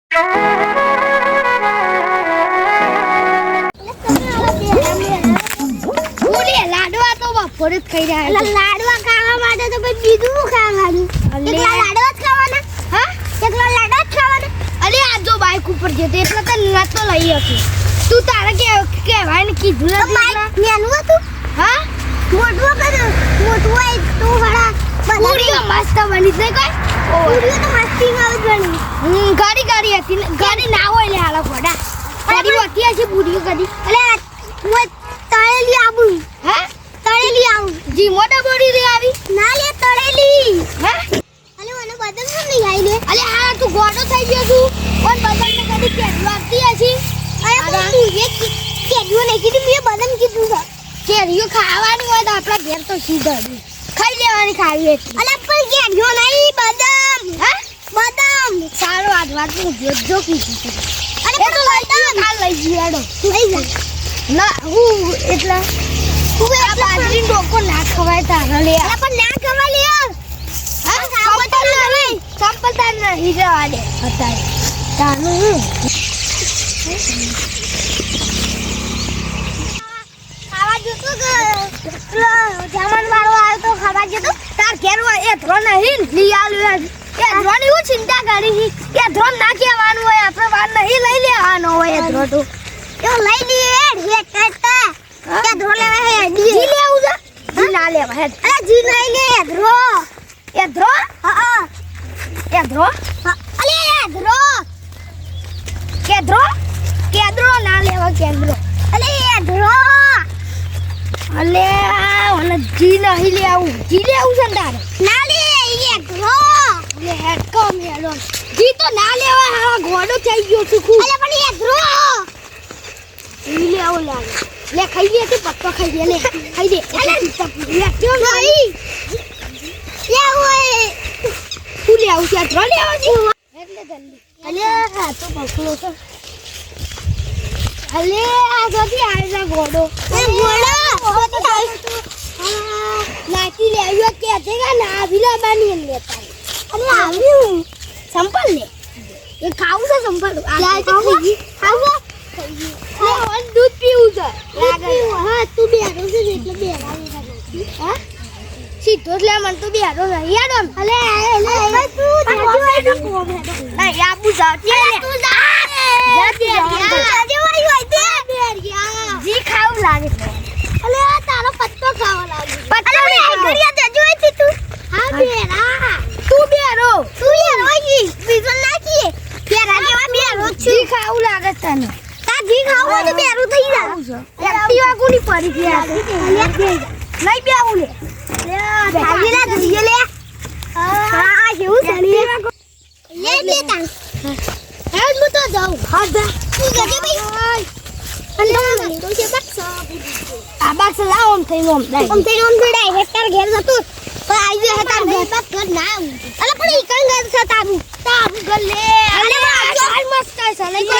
લાડવા તો બપોરે જ ખાઈ રહ્યા છે. લાડવા ખાવા માટે તો કોઈ બીજું ખાવાનું. એકલા લાડવા જ ખાવાના? હા, એકલા લાડવા જ ખાવાના. અરે આ જો બાઈક ઉપર જતો એટલે તો નતો લઈ હતી. તું તારે કહેવાય ને કીધું નથી. બાઈક નેનું હતું? હા, મોટું કરું. મોટું હોય તું હડા પૂરીઓ મસ્ત બની છે કોઈ. પૂરીઓ તો મસ્તી માં બની. ગાડી હતી. ગાડી ના હોય લે હાલા ઘોડા. ગાડી હોતી હશે પૂરીઓ ગાડી. અલે હું તળેલી આવું. હા, તળેલી આવું. જી મોટા બોડી રે આવી. ના લે તળેલી. હા, અલે મને બદલ ન લઈ આવી લે. અલે આ તું ગોડો થઈ ગયો છું. કોણ બદલ ને ગાડી કેડવા આવતી હશે. અરે તું એ કેડ્યો નહીં કીધું મેં બદલ કીધું છે. કેરીઓ ખાવાની હોય તો આપણા ઘેર તો સીધા ખાઈ લેવાની ખાવી એટલે. અલે પણ કેરીઓ નહીં બદામ. હા, બદામ. સારો વાત હું જોજો કીધું. અરે પણ બદામ કાલ લઈ જીવાડો. લઈ જા. ના હું એટલે હું આ બાજરી ડોકો ના ખવાય તારા લે. અરે પણ ના ખવાય લે. હા, સંપલ નહીં. સંપલ તાર નહીં જવા દે અત્યારે. તાનું ખાવા જતો કે જમણ વાળો આવ્યો તો ખાવા જતો. તાર ઘેર હોય એ ધ્રો નહીં લઈ આવ્યો. એ ધ્રોની હું ચિંતા કરી. એ ધ્રો ના કહેવાનું હોય આપણે વાર નહીં લઈ લેવાનો હોય. એ ધ્રો તો એ લઈ લઈએ હે કરતા. એ ધ્રો લેવા હે જી લેવું છે. જી ના લેવા હે. અરે જી નહીં લે એ ધ્રો. એ ધ્રો? હા, એ ધ્રો. અલે એ ધ્રો. કેદ્રો ના લેવા કેદ્રો. અલે એ ધ્રો. અલે ઓને જી નહીં લેવું. જી લેવું છે તારે. ના લે એ ધ્રો. અલે હેડ કમ હેડો. જી તો ના લેવા હા ઘોડો થઈ ગયો છું. અલે પણ એ ધ્રો. જી લેવું લાગે. લે ખાઈએ તે પપ્પા ખાઈએ લે. ખાઈ દે. અલે લે ક્યો નહીં. લે ઓય. તું લેવું છે ધ્રો લેવો છે. એટલે જલ્દી. અલે આ તો બકલો છે. અલે આ જોતી આયલા ઘોડો. એ ઘોડો નાટી લેવ્યો કે છે કે ના વિલા બની લેતા. અરે આવ્યું સંપલ લે. એ ખાવું છે સંપલ. આ ખાવું. ખાવું. દૂધ પીવું છે. લાગે હા તું બેરો છે એટલે બેરાવી લાગે. હા સીધો જ લે મન તો બેરો નહીં યાર. અલે તું જાજો કોમ હે. ના યાબુ જાતી લે. તું જા. જી ખાવું લાગે છે. અલે આ તારો પત્તો ખાવા લાગે. પત્તો નહીં ઘડિયા તે જોઈ હતી તું. હા બેરા. તું બેરો. તું બેરો ઈ બીજો નાખી. બેરા કેવા બેરો જી ખાવું લાગે તને. તા જી ખાવું તો બેરો થઈ જાય. એક્ટિવા કોની પડી ગયા છે. લઈ બે આવું લે. લે ખાઈ લે જોઈએ લે. હા કેવું છે લે લે તા. હેડ હું તો જાઉં. હા જા. તું જજે ભાઈ. અંદર તો છે બક્સ. આ બક્સ લાવ ઓમ થઈ ઓમ દઈ. ઓમ થઈ ઓમ દઈ હેટર ઘેર જતું. પણ આવી હેટર ઘેર બક્સ ઘર ના. અલે પણ ઈ કઈ ઘર છે તારું. તારું ઘર લે. અલે આ મસ્ત છે લઈ જા.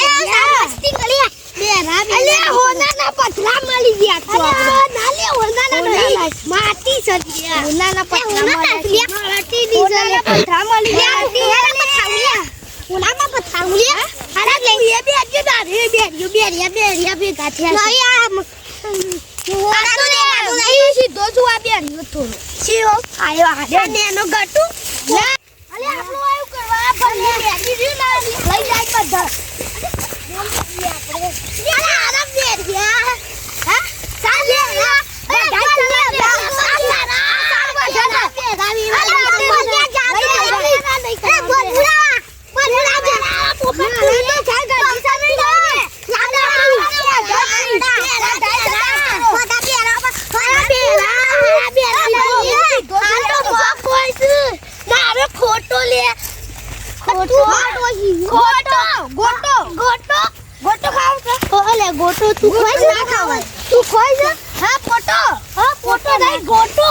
મસ્તી કરી બે રામ. અલે હોના ના પથરા મળી ગયા તો. અલે ના લે હોના ના નહીં. માટી સજ્યા. હોના ના પથરા મળી. માટી ની જલે પથરા મળી ગયા. હેરા પથરા લે. ઓનામાં પથારું લે. અરે લે એ બે જ દારે બે ગાઠિયા. નહીં આમ આ તો નહીં સીધો છું આ બેરિયો થોડો. સીઓ આયો આ નેનો ગટુ. અલે આપણો આયો કરવા ભલે બેરી રહ્યું ના લઈ જાય બધા. અરે આરા બેરિયા. હા ચાલે આ બધા ચાલે ગોટો તું ખોઈ ના ખાવાય. તું ખોઈ જા. હા પોટો. હા પોટો નહીં ગોટો.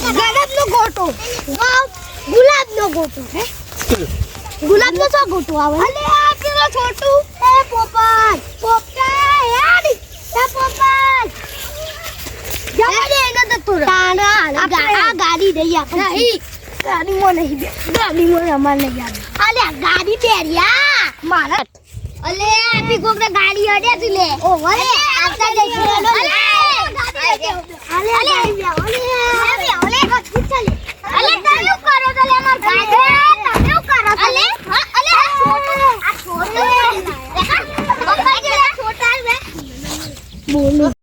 ગણપનો ગોટો. ગુલાબનો ગોટો. હે ગુલાબનો સો ગોટો આવે. અલે આ પેલો છોટુ. એ પોપટ. પોપટ યાર. એ પોપટ. જવા દે એને તો તું. તારા આ ગાડી દઈ આપણે. નહીં ગાડીમાં નહીં બે. ગાડીમાં અમાર નહીં આવે. અલે ગાડી બેરિયા. મારા અલે આપી કોકને ગાડી અડે તું લે ઓ વરે આવતા જઈ અલે અલે અલે ચાલે અલે તમે શું કરો તો લે માર ગાડી તમે શું કરો અલે હા અલે આ છોટો પપ્પા કે છોટા રે બોલો